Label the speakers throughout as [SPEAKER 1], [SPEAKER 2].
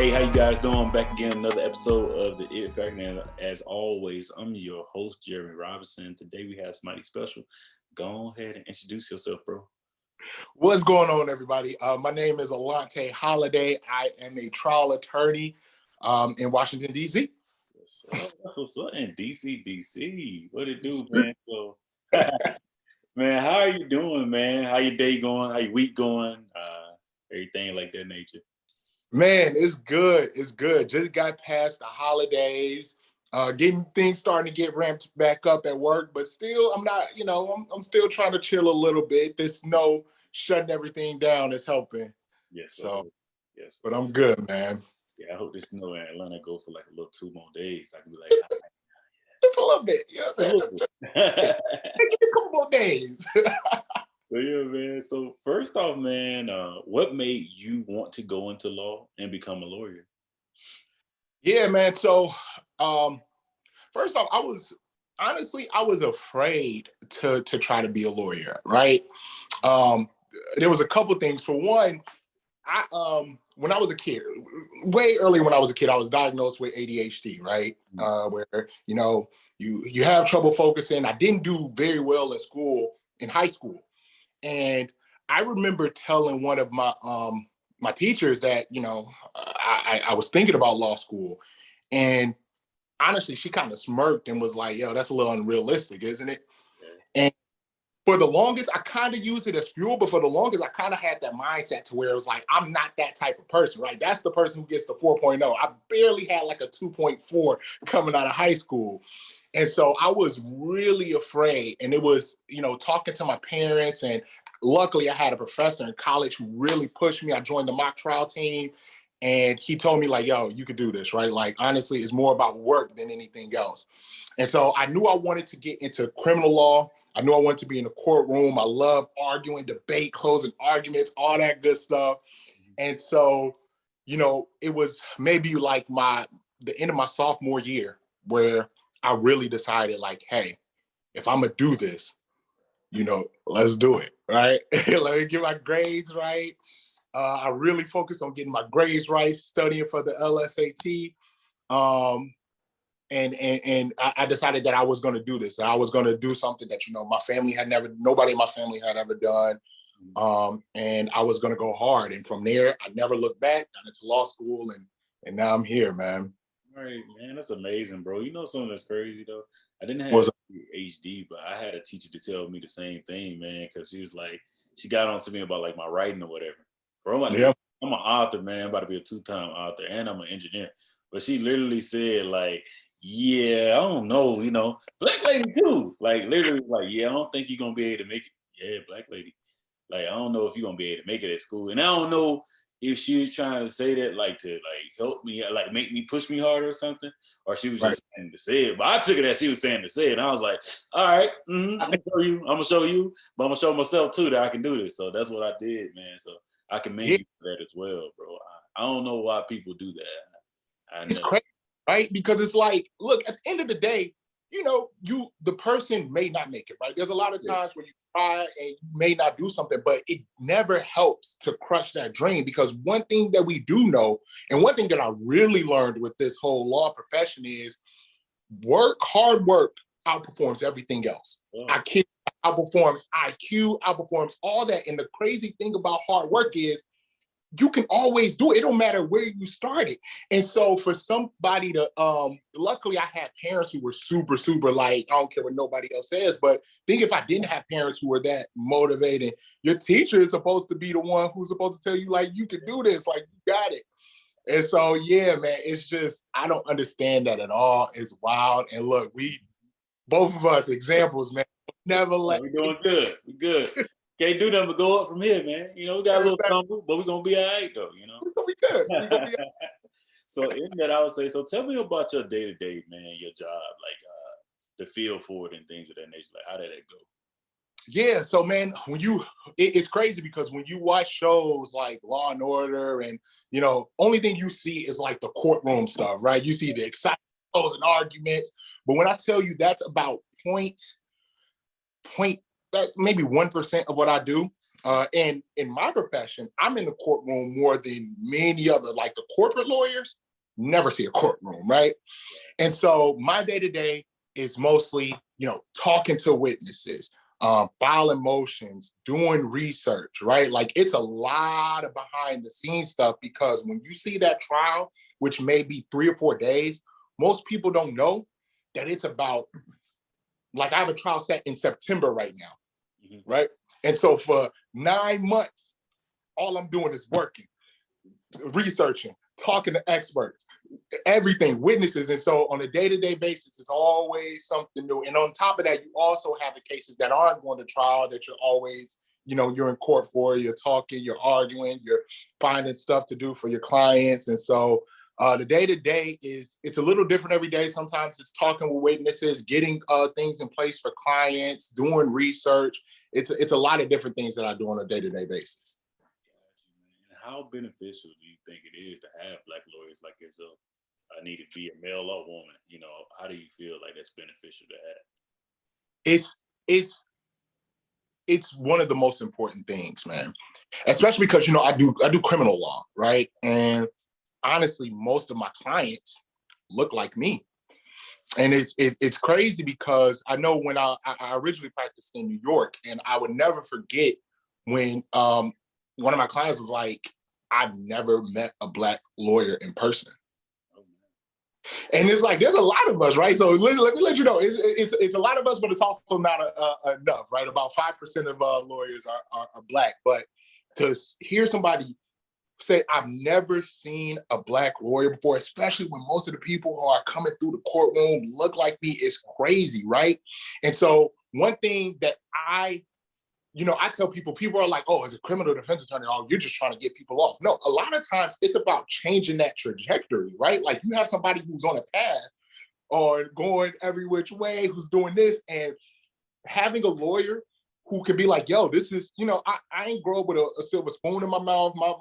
[SPEAKER 1] Hey, how you guys doing? Back again, another episode of the It Factor. And as always, I'm your host, Jeremy Robinson. Today we have somebody special. Go ahead and introduce yourself, bro.
[SPEAKER 2] What's going on, everybody? My name is Alonte Holliday. I am a trial attorney in Washington, D.C.
[SPEAKER 1] Yes, what's up in DC? What it do, man? So, man, how are you doing, man? How your day going? How your week going? Everything like that nature.
[SPEAKER 2] Man, it's good. It's good. Just got past the holidays, getting things starting to get ramped back up at work, but still, I'm not, I'm still trying to chill a little bit. This snow shutting everything down is helping.
[SPEAKER 1] Yes, sir.
[SPEAKER 2] So,
[SPEAKER 1] yes.
[SPEAKER 2] But I'm good, man.
[SPEAKER 1] Yeah, I hope this snow in Atlanta go for like a little 2 more days. I can be like,
[SPEAKER 2] just a little bit. You know what I'm saying? Give me a couple more days.
[SPEAKER 1] So yeah, man. So first off, man, what made you want to go into law and become a lawyer?
[SPEAKER 2] Yeah, man. So first off, I was afraid to try to be a lawyer, right? There was a couple things. For one, when I was a kid, way earlier when I was a kid, I was diagnosed with ADHD, right? Where you have trouble focusing. I didn't do very well in school, in high school. And I remember telling one of my teachers that, I was thinking about law school. And honestly, she kind of smirked and was like, yo, that's a little unrealistic, isn't it? And for the longest, I kind of used it as fuel, but for the longest, I kind of had that mindset to where it was like, I'm not that type of person, right? That's the person who gets the 4.0. I barely had like a 2.4 coming out of high school. And so I was really afraid. And it was, talking to my parents, and luckily I had a professor in college who really pushed me. I joined the mock trial team, and he told me like, yo, you could do this, right? Like, honestly, it's more about work than anything else. And so I knew I wanted to get into criminal law. I knew I wanted to be in the courtroom. I love arguing, debate, closing arguments, all that good stuff. And so, it was maybe like the end of my sophomore year where I really decided like, hey, if I'm gonna do this, let's do it, right? Let me get my grades right. I really focused on getting my grades right, studying for the LSAT. And I decided that I was going to do this. I was going to do something that, nobody in my family had ever done. And I was going to go hard. And from there, I never looked back. Got into law school, and now I'm here, man.
[SPEAKER 1] Right, man, that's amazing, bro. You know something that's crazy though? I didn't have ADHD, but I had a teacher to tell me the same thing, man, because she was like, she got on to me about like my writing or whatever. Bro, I'm an author, man. I'm about to be a 2-time author, and I'm an engineer. But she literally said like, yeah, I don't know, black lady too. Like literally like, yeah, I don't think you're gonna be able to make it. Yeah, black lady. Like, I don't know if you're gonna be able to make it at school. And I don't know if she was trying to say that like to like help me, like make me push me harder or something, or she was just saying to say it. But I took it as she was saying to say it, and I was like, all right, I'm gonna show you, but I'm gonna show myself too that I can do this. So that's what I did, man. So I commend you for that as well, bro. I don't know why people do that.
[SPEAKER 2] It's crazy, right? Because it's like, look, at the end of the day, the person may not make it, right? There's a lot of times where you try and you may not do something, but it never helps to crush that dream. Because one thing that we do know, and one thing that I really learned with this whole law profession is hard work outperforms everything else. Outperforms IQ, outperforms all that. And the crazy thing about hard work is you can always do it. It don't matter where you started. And so for somebody to, luckily I had parents who were super, super like, I don't care what nobody else says, but think if I didn't have parents who were that motivating, your teacher is supposed to be the one who's supposed to tell you like, you can do this, like you got it. And so, yeah, man, it's just, I don't understand that at all. It's wild. And look, both of us examples, man, never let.
[SPEAKER 1] We're doing good. We're good. Can't do nothing but go up from here, man. We got a little stumble, but we're going to be all right, though,
[SPEAKER 2] It's going to be good. We're gonna be
[SPEAKER 1] So in that, I would say, so tell me about your day-to-day, man, your job, like the feel for it and things of that nature. Like, how did that go?
[SPEAKER 2] Yeah, so, man, it's crazy because when you watch shows like Law and Order and, only thing you see is like the courtroom stuff, right? You see the excitement and arguments. But when I tell you that's about maybe 1% of what I do. And in my profession, I'm in the courtroom more than many other, like the corporate lawyers, never see a courtroom, right? And so my day-to-day is mostly, talking to witnesses, filing motions, doing research, right? Like it's a lot of behind the scenes stuff because when you see that trial, which may be 3 or 4 days, most people don't know that it's about, like I have a trial set in September right now, right? And so for 9 months, all I'm doing is working, researching, talking to experts, everything, witnesses. And so on a day-to-day basis, it's always something new. And on top of that, you also have the cases that aren't going to trial that you're always, you're in court for, you're talking, you're arguing, you're finding stuff to do for your clients. And so the day-to-day it's a little different every day. Sometimes it's talking with witnesses, getting things in place for clients, doing research. It's a lot of different things that I do on a day-to-day basis.
[SPEAKER 1] How beneficial do you think it is to have Black lawyers like yourself? I need to be a male or woman. How do you feel like that's beneficial to
[SPEAKER 2] have? It's one of the most important things, man. Especially because I do criminal law, right? And honestly, most of my clients look like me. And it's crazy because I know when I originally practiced in New York, and I would never forget when one of my clients was like, I've never met a Black lawyer in person. And it's like, there's a lot of us, right? So let me let you know, it's a lot of us, but it's also not enough, right? About 5% of lawyers are Black. But to hear somebody say, I've never seen a Black lawyer before, especially when most of the people who are coming through the courtroom look like me, is crazy, right? And so one thing that I tell people are like, oh, as a criminal defense attorney, oh, you're just trying to get people off. No, a lot of times it's about changing that trajectory, right? Like you have somebody who's on a path or going every which way, who's doing this, and having a lawyer who can be like, yo, this is, I ain't grow up with a silver spoon in my mouth. My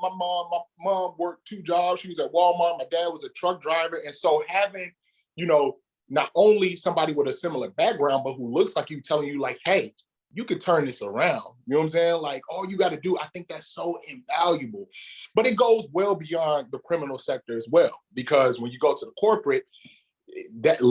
[SPEAKER 2] mom worked 2 jobs. She was at Walmart. My dad was a truck driver. And so having, not only somebody with a similar background, but who looks like you, telling you like, hey, you could turn this around. You know what I'm saying? Like, all you got to do, I think that's so invaluable. But it goes well beyond the criminal sector as well, because when you go to the corporate, that's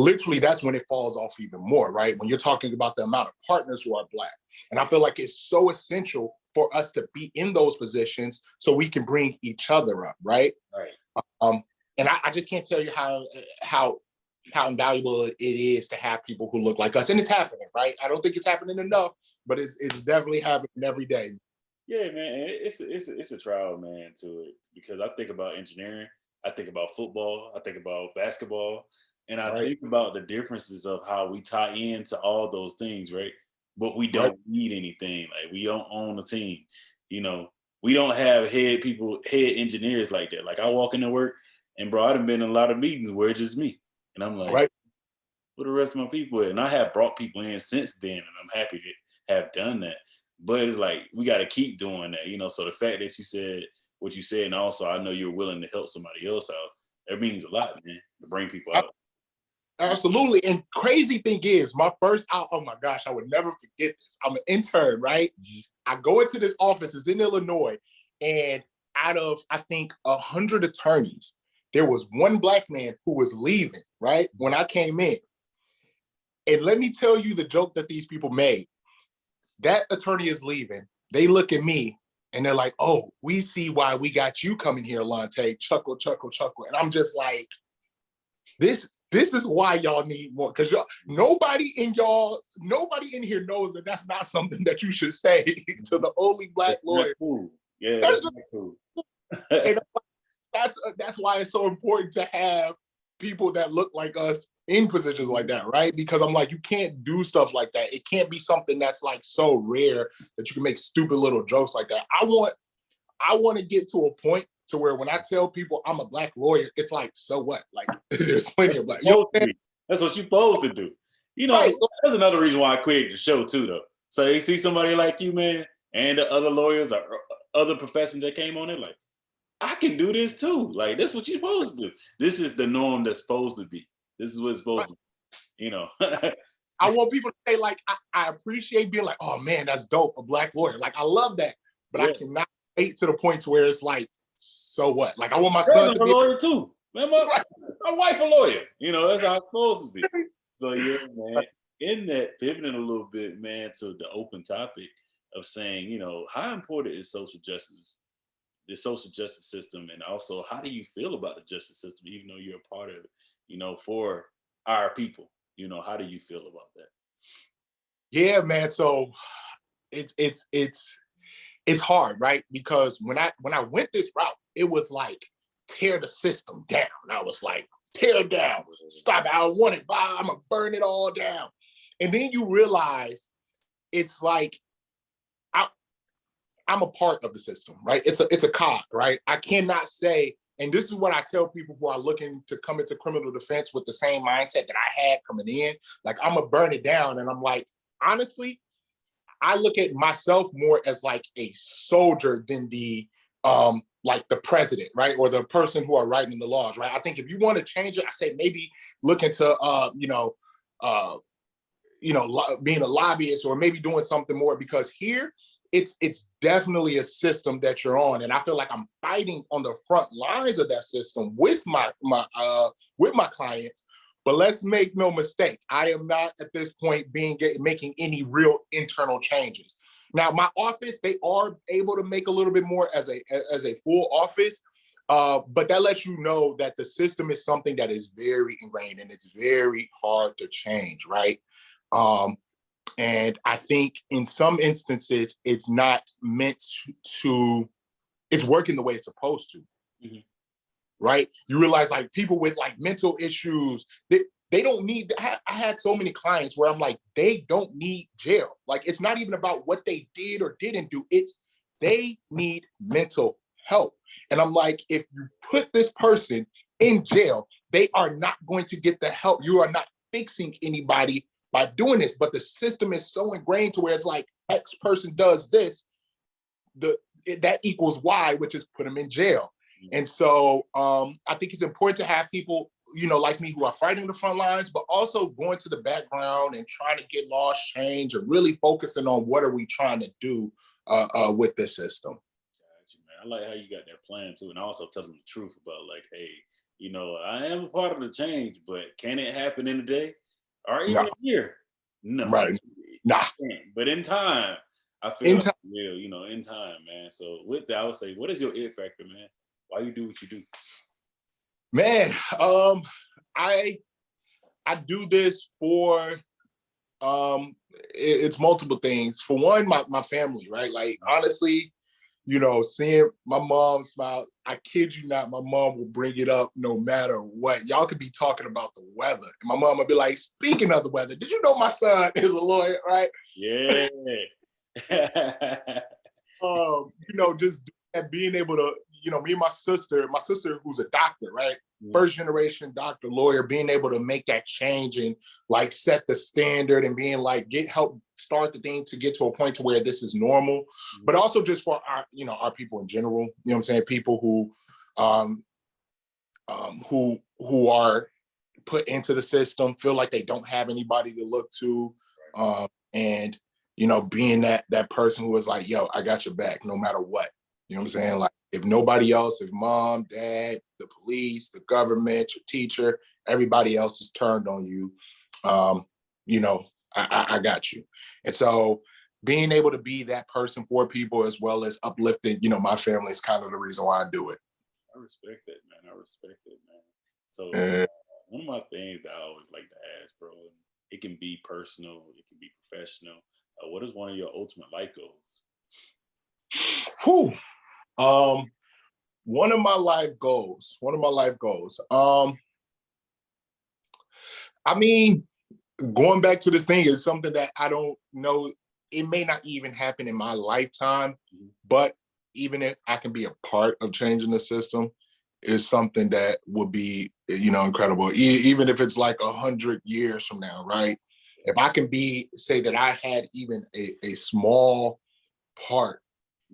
[SPEAKER 2] when it falls off even more, right? When you're talking about the amount of partners who are Black. And I feel like it's so essential for us to be in those positions so we can bring each other up, right?
[SPEAKER 1] Right.
[SPEAKER 2] And I just can't tell you how invaluable it is to have people who look like us. And it's happening, right? I don't think it's happening enough, but it's definitely happening every day.
[SPEAKER 1] Yeah, man, it's a trial, man, to it, because I think about engineering, I think about football, I think about basketball, and I think about the differences of how we tie into all those things, right? But we don't need anything. Like, we don't own a team. We don't have head engineers like that. Like, I walk into work, and bro, I've been in a lot of meetings where it's just me, and I'm like, where the rest of my people at? And I have brought people in since then, and I'm happy to have done that. But it's like, we got to keep doing that, So the fact that you said what you said, and also I know you're willing to help somebody else out, that means a lot, man, to bring people out.
[SPEAKER 2] Absolutely. And crazy thing is, oh my gosh, I would never forget this. I'm an intern, right? Mm-hmm. I go into this office, it's in Illinois, and out of, I think, 100 attorneys, there was one Black man who was leaving, right? When I came in. And let me tell you the joke that these people made. That attorney is leaving. They look at me and they're like, oh, we see why we got you coming here, Alonte. Chuckle, chuckle, chuckle. And I'm just like, this is why y'all need more. Because nobody in here knows that that's not something that you should say to the only Black lawyer.
[SPEAKER 1] Cool. Yeah, that's cool.
[SPEAKER 2] And that's why it's so important to have people that look like us in positions like that, right? Because I'm like, you can't do stuff like that. It can't be something that's like so rare that you can make stupid little jokes like that. I want to get to a point to where when I tell people I'm a Black lawyer, it's like, so what? Like, there's plenty of Black.
[SPEAKER 1] That's what you're supposed to do. That's another reason why I quit the show too, though. So you see somebody like you, man, and the other lawyers or other professions that came on it, like, I can do this too. Like, that's what you're supposed to do. This is the norm that's supposed to be. This is what it's supposed to be,
[SPEAKER 2] I want people to say, like, I appreciate being like, oh man, that's dope, a Black lawyer. Like, I love that. but I cannot wait to the point to where it's like, so what? Like I want my
[SPEAKER 1] son
[SPEAKER 2] son to
[SPEAKER 1] a
[SPEAKER 2] be
[SPEAKER 1] lawyer too. Man, my wife a lawyer. You know, that's how it's supposed to be. So yeah, man. In that, pivoting a little bit, man, to the open topic of saying, you know, how important is social justice, the social justice system, and also how do you feel about the justice system, even though you're a part of it, you know, for our people, you know, how do you feel about that?
[SPEAKER 2] Yeah, man. So it's hard, right? Because when I went this route, it was like tear the system down. I was like, tear it down, stop it. I don't want it. I'm gonna burn it all down. And then you realize it's like I'm a part of the system, right? It's a cog, right? I cannot say, and this is what I tell people who are looking to come into criminal defense with the same mindset that I had coming in. Like I'm gonna burn it down, and I'm like, honestly, I look at myself more as like a soldier than the like the president, right? Or the person who are writing the laws, right? I think if you want to change it, I say maybe look into being a lobbyist or maybe doing something more, because here it's definitely a system that you're on, and I feel like I'm fighting on the front lines of that system with my clients. But let's make no mistake, I am not at this point making any real internal changes. Now, my office, they are able to make a little bit more as a full office, but that lets you know that the system is something that is very ingrained and it's very hard to change, right? And I think in some instances, it's not meant to, it's working the way it's supposed to. Mm-hmm. Right? You realize like people with like mental issues, they don't need, I had so many clients where I'm like, they don't need jail. Like, it's not even about what they did or didn't do. It's they need mental help. And I'm like, if you put this person in jail, they are not going to get the help. You are not fixing anybody by doing this, but the system is so ingrained to where it's like X person does this, that equals Y, which is put them in jail. And so I think it's important to have people, you know, like me who are fighting the front lines, but also going to the background and trying to get laws changed and really focusing on what are we trying to do with this system.
[SPEAKER 1] Gotcha, man. I like how you got that plan too. And I also tell them the truth about like, hey, you know, I am a part of the change, but can it happen in a day or even a year? No.
[SPEAKER 2] Right. Nah.
[SPEAKER 1] But in time, I feel like real, you know, in time, man. So with that, I would say, what is your it factor, man? Why you do what you do?
[SPEAKER 2] Man, I do this for it's multiple things. For one, my family, right? Like honestly, you know, seeing my mom smile, I kid you not, my mom will bring it up no matter what. Y'all could be talking about the weather. And my mom would be like, speaking of the weather, did you know my son is a lawyer, right?
[SPEAKER 1] Yeah.
[SPEAKER 2] You know, just being able to, you know, me and my sister who's a doctor, right? Mm-hmm. First generation doctor, lawyer, being able to make that change and like set the standard and being like, help start the thing to get to a point to where this is normal, mm-hmm. but also just for our, you know, our people in general, you know what I'm saying? People who are put into the system, feel like they don't have anybody to look to. And, you know, being that person who is like, yo, I got your back no matter what. You know what I'm saying? Like if nobody else, if mom, dad, the police, the government, your teacher, everybody else is turned on you, you know, I got you. And so being able to be that person for people as well as uplifting, you know, my family is kind of the reason why I do it.
[SPEAKER 1] I respect that, man. So one of my things that I always like to ask, bro, it can be personal, it can be professional. What is one of your ultimate life goals?
[SPEAKER 2] Whew. One of my life goals. I mean, going back to this thing is something that I don't know. It may not even happen in my lifetime, mm-hmm. but even if I can be a part of changing the system, is something that would be, you know, incredible. Even if it's like 100 years from now, right? If I can say that I had even a small part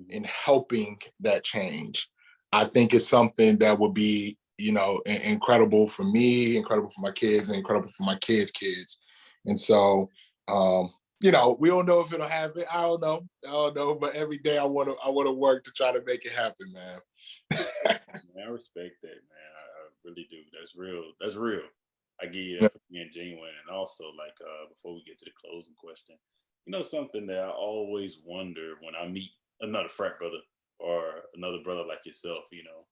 [SPEAKER 2] in helping that change, I think it's something that would be, you know, incredible for me, incredible for my kids, and incredible for my kids' kids. And so you know, we don't know if it'll happen. I don't know. But every day I want to work to try to make it happen, man.
[SPEAKER 1] Man, I respect that, man. I really do. That's real. That's real. I give you that for being genuine. And also, like, before we get to the closing question, you know, something that I always wonder when I meet another frat brother or another brother like yourself, you know,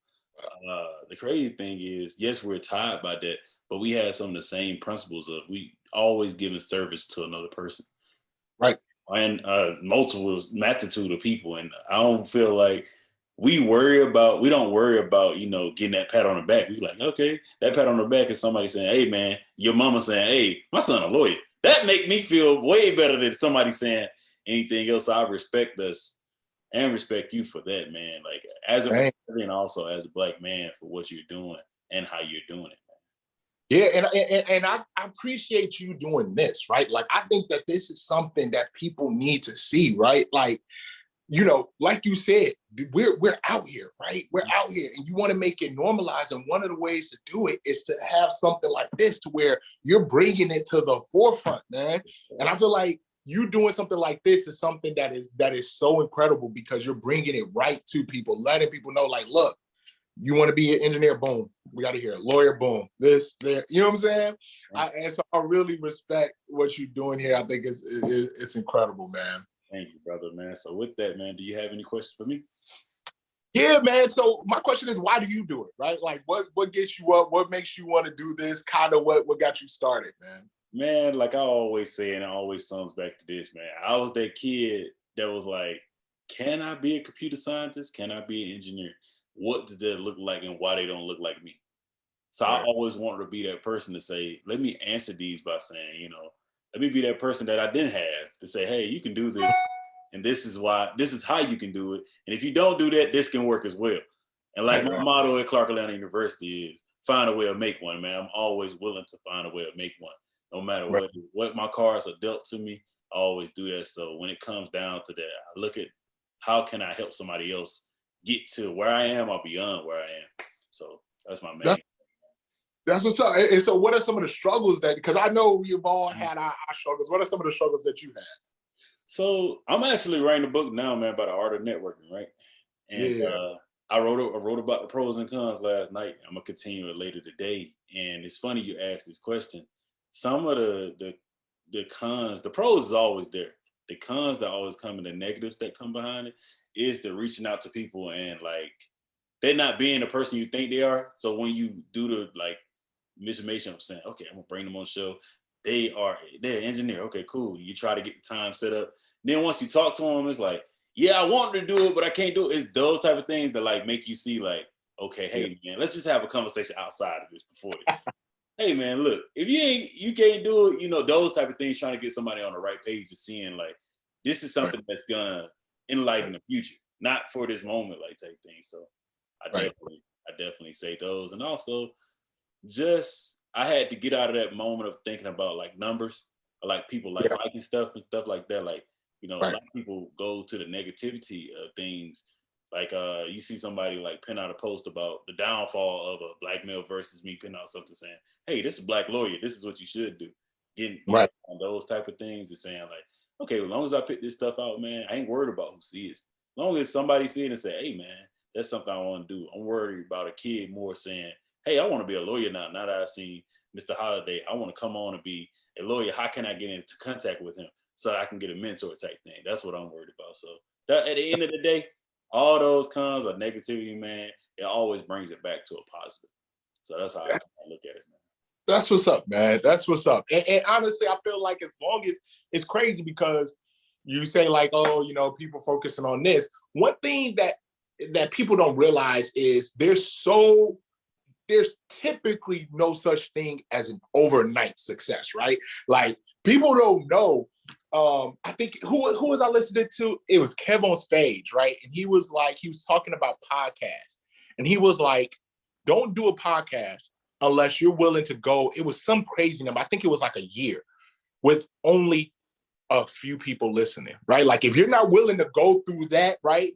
[SPEAKER 1] the crazy thing is, yes, we're tied by that, but we have some of the same principles of we always giving service to another person.
[SPEAKER 2] Right.
[SPEAKER 1] And multiple multitude of people. And I don't feel like we don't worry about, you know, getting that pat on the back. We like, okay, that pat on the back is somebody saying, hey man, your mama saying, hey, my son a lawyer. That make me feel way better than somebody saying anything else. I respect us and respect you for that, man. Like as a brother and also as a black man for what you're doing and how you're doing it.
[SPEAKER 2] Yeah, and I appreciate you doing this, right? Like, I think that this is something that people need to see, right? Like, you know, like you said, we're out here, right? We're out here, and you want to make it normalized. And one of the ways to do it is to have something like this, to where you're bringing it to the forefront, man. And I feel like you doing something like this is something that is so incredible, because you're bringing it right to people, letting people know, like, look, you want to be an engineer, boom, we got to hear it. Lawyer, boom, this, there. You know what I'm saying? And so I really respect what you're doing here. I think it's incredible, man.
[SPEAKER 1] Thank you, brother, man. So with that, man, do you have any questions for me?
[SPEAKER 2] Yeah, man. So my question is, why do you do it, right? Like, what gets you up? What makes you want to do this? Kind of what got you started, man?
[SPEAKER 1] Man, like I always say, and it always comes back to this, man. I was that kid that was like, can I be a computer scientist? Can I be an engineer? What does that look like and why they don't look like me? So I always wanted to be that person to say, let me answer these by saying, you know, let me be that person that I didn't have to say, hey, you can do this. And this is how you can do it. And if you don't do that, this can work as well. And like my motto at Clark Atlanta University is find a way to make one, man. I'm always willing to find a way to make one. No matter what my cards are dealt to me, I always do that. So when it comes down to that, I look at how can I help somebody else get to where I am or beyond where I am. So that's my main.
[SPEAKER 2] That's what's up. And so what are some of the struggles that, because I know we've all had our struggles. What are some of the struggles that you had?
[SPEAKER 1] So I'm actually writing a book now, man, about the art of networking, right? And I wrote about the pros and cons last night. I'm gonna continue it later today. And it's funny you asked this question. Some of the cons, the pros is always there. The cons that always come and the negatives that come behind it is the reaching out to people and like they're not being the person you think they are. So when you do the like misinformation of saying, okay, I'm gonna bring them on the show. They're an engineer. Okay, cool. You try to get the time set up. Then once you talk to them, it's like, yeah, I want to do it, but I can't do it. It's those type of things that like make you see like, okay, hey man, let's just have a conversation outside of this before this. Hey man, look, if you can't do it, you know, those type of things, trying to get somebody on the right page of seeing like this is something that's gonna enlighten the future, not for this moment, like type thing. So I definitely say those. And also just I had to get out of that moment of thinking about like numbers, or like people like liking stuff and stuff like that. Like, you know, a lot of people go to the negativity of things. Like you see somebody like pin out a post about the downfall of a black male versus me pin out something saying, hey, this is a black lawyer. This is what you should do. Getting on those type of things and saying like, okay, as long as I pick this stuff out, man, I ain't worried about who sees. As long as somebody see it and say, hey man, that's something I want to do. I'm worried about a kid more saying, hey, I want to be a lawyer now. Now that I see Mr. Holliday, I want to come on and be a lawyer. How can I get into contact with him so I can get a mentor type thing? That's what I'm worried about. So that, at the end of the day, all those cons of negativity, man, it always brings it back to a positive. So that's how I look at it, man.
[SPEAKER 2] That's what's up, man. That's what's up. And honestly, I feel like as long as it's crazy because you say like, oh, you know, people focusing on this. One thing that people don't realize is there's typically no such thing as an overnight success, right? Like people don't know. I think who was I listening to? It was Kev on Stage, right? And he was talking about podcasts. And he was like, don't do a podcast unless you're willing to go. It was some crazy number. I think it was like a year with only a few people listening, right? Like if you're not willing to go through that, right,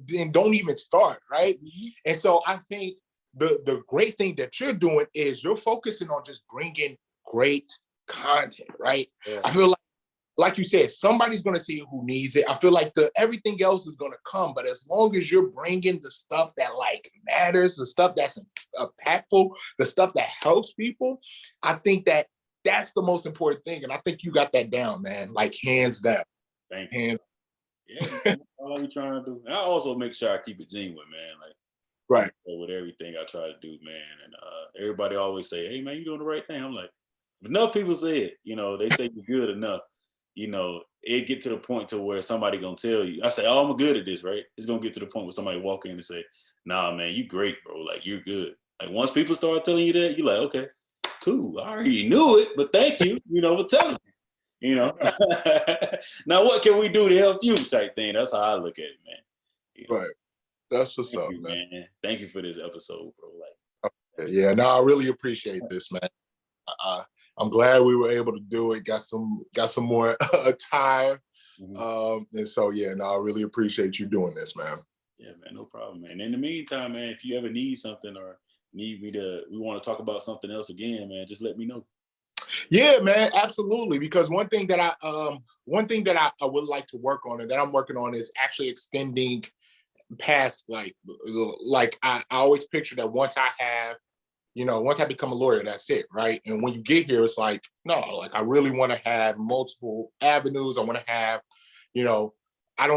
[SPEAKER 2] then don't even start, right? Mm-hmm. And so I think the great thing that you're doing is you're focusing on just bringing great content, right? Yeah. I feel like like you said, somebody's going to see who needs it. I feel like everything else is going to come, but as long as you're bringing the stuff that like matters, the stuff that's impactful, the stuff that helps people, I think that's the most important thing. And I think you got that down, man. Like hands down.
[SPEAKER 1] Thank you.
[SPEAKER 2] Hands.
[SPEAKER 1] Yeah, man, all we trying to do. And I also make sure I keep it genuine, man. Like
[SPEAKER 2] right
[SPEAKER 1] with everything I try to do, man. And everybody always say, "Hey, man, you doing the right thing." I'm like, if enough people say it, they say you're good enough. It get to the point to where somebody gonna tell you. I say, "Oh, I'm good at this," right? It's gonna get to the point where somebody walk in and say, "Nah, man, you great, bro. Like you're good." Like once people start telling you that, you're like, "Okay, cool. I already knew it, but thank you, for telling me." Now what can we do to help you? Type thing. That's how I look at it, man.
[SPEAKER 2] Right. That's what's up,
[SPEAKER 1] you, man. Thank you for this episode, bro. Like,
[SPEAKER 2] yeah, no, I really appreciate this, man. I'm glad we were able to do it. Got some more time. And so yeah, no, I really appreciate you doing this, man.
[SPEAKER 1] Yeah, man, no problem, man. In the meantime, man, if you ever need something or we want to talk about something else again, man, just let me know.
[SPEAKER 2] Yeah, man, absolutely. Because one thing that I would like to work on and that I'm working on is actually extending past like I always picture that once I become a lawyer, that's it, right? And when you get here, it's like, no, like I really want to have multiple avenues. I want to have, I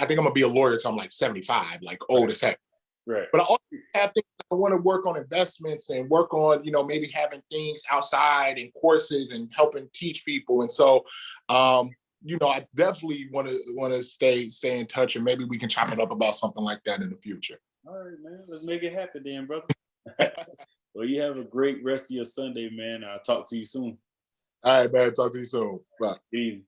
[SPEAKER 2] think I'm gonna be a lawyer till I'm like 75, like old as heck.
[SPEAKER 1] Right.
[SPEAKER 2] But I also have things I want to work on investments and work on, maybe having things outside and courses and helping teach people. And so, I definitely want to stay in touch, and maybe we can chop it up about something like that in the future.
[SPEAKER 1] All right, man. Let's make it happen then, brother. Well, you have a great rest of your Sunday, man. I'll talk to you soon.
[SPEAKER 2] All right, man. Talk to you soon. Bye.
[SPEAKER 1] Easy.